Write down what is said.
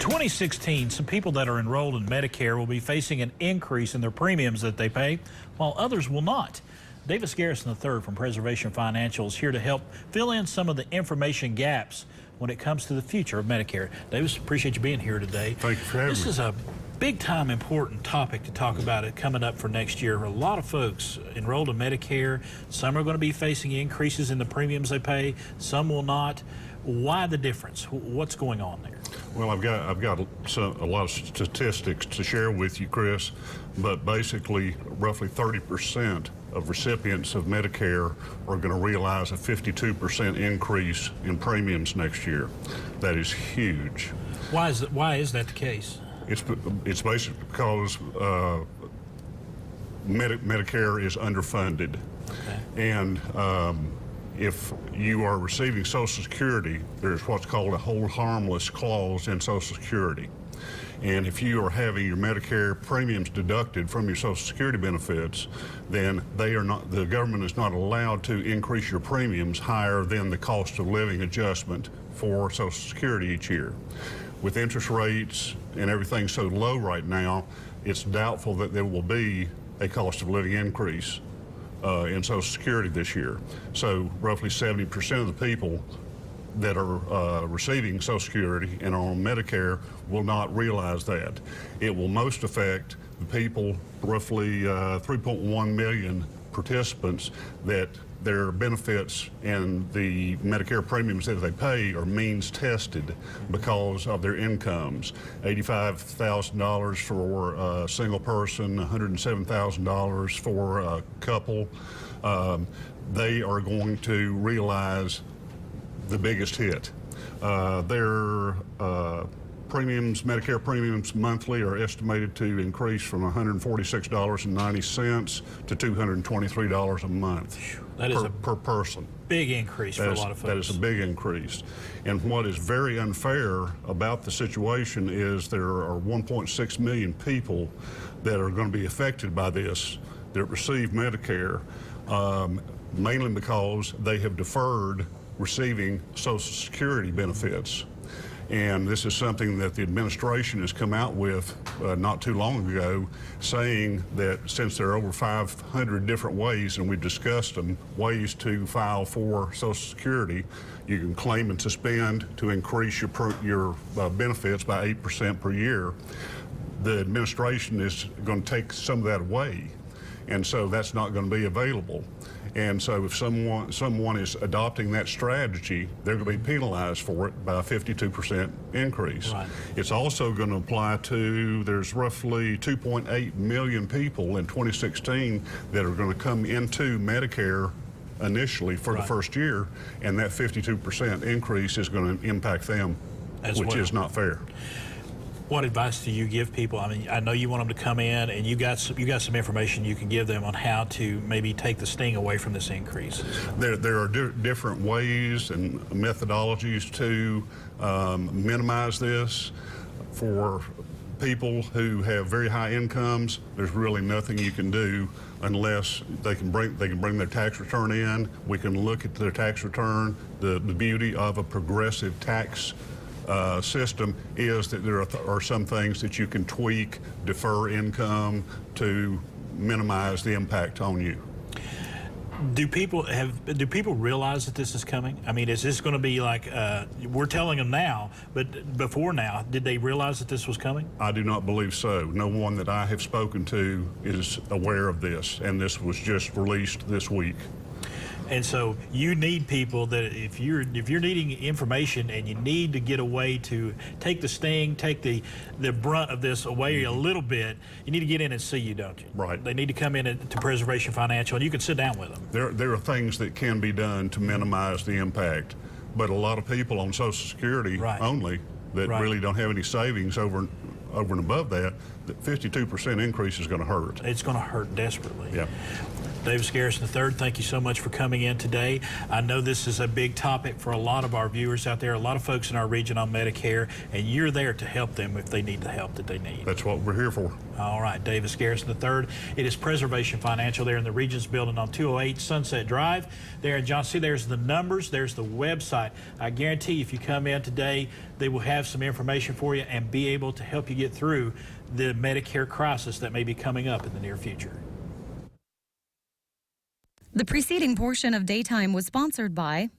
2016, some people that are enrolled in Medicare will be facing an increase in their premiums that they pay, while others will not. Davis Garrison III from Preservation Financial is here to help fill in some of the information gaps when it comes to the future of Medicare. Davis, appreciate you being here today. Thank you for having me. This is a big-time important topic to talk about it coming up for next year. A lot of folks enrolled in Medicare. Some are going to be facing increases in the premiums they pay. Some will not. Why the difference? What's going on there? Well, I've got a lot of statistics to share with you, Chris, but basically roughly 30% of recipients of Medicare are going to realize a 52% increase in premiums next year. That is huge. Why is that the case? It's basically because Medicare is underfunded. Okay. And if you are receiving Social Security, there's what's called a hold harmless clause in Social Security. And if you are having your Medicare premiums deducted from your Social Security benefits, then the government is not allowed to increase your premiums higher than the cost of living adjustment for Social Security each year. With interest rates and everything so low right now, it's doubtful that there will be a cost of living increase in Social Security this year. So roughly 70% of the people that are receiving Social Security and are on Medicare will not realize that. It will most affect the people, roughly 3.1 million participants, that their benefits and the Medicare premiums that they pay are means tested because of their incomes. $85,000 for a single person, $107,000 for a couple. They are going to realize the biggest hit. Their Medicare premiums monthly are estimated to increase from $146.90 to $223 a month per person. Big increase for a lot of folks. That is a big increase. And what is very unfair about the situation is there are 1.6 million people that are going to be affected by this that receive Medicare, mainly because they have deferred receiving Social Security benefits. And this is something that the administration has come out with not too long ago, saying that since there are over 500 different ways, and we've discussed them, ways to file for Social Security, you can claim and suspend to increase your benefits by 8% per year. The administration is going to take some of that away, and so that's not going to be available. And so if someone is adopting that strategy, they're going to be penalized for it by a 52% increase. Right. It's also going to apply to, there's roughly 2.8 million people in 2016 that are going to come into Medicare initially for the first year, and that 52% increase is going to impact them, which is not fair. What advice do you give people? I mean, I know you want them to come in, and you got some information you can give them on how to maybe take the sting away from this increase. There are different ways and methodologies to minimize this. For people who have very high incomes, there's really nothing you can do unless they can bring their tax return in. We can look at their tax return. The beauty of a progressive tax system is that there are some things that you can tweak, defer income to minimize the impact on you. Do people realize that this is coming? I mean, is this going to be like, we're telling them now, but before now, did they realize that this was coming? I do not believe so. No one that I have spoken to is aware of this, and this was just released this week. And so you need people that if you're needing information and you need to get a way to take the sting, take the brunt of this away a little bit, you need to get in and see you, don't you? Right. They need to come in to Preservation Financial, and you can sit down with them. There are things that can be done to minimize the impact, but a lot of people on Social Security only that really don't have any savings over and above that, 52% increase is going to hurt. It's going to hurt desperately. Yeah. Davis Garrison III, thank you so much for coming in today. I know this is a big topic for a lot of our viewers out there, a lot of folks in our region on Medicare, and you're there to help them if they need the help that they need. That's what we're here for. All right, Davis Garrison III. It is Preservation Financial there in the Regions Building on 208 Sunset Drive. There in John, see, there's the numbers, there's the website. I guarantee if you come in today, they will have some information for you and be able to help you get through the Medicare crisis that may be coming up in the near future. The preceding portion of Daytime was sponsored by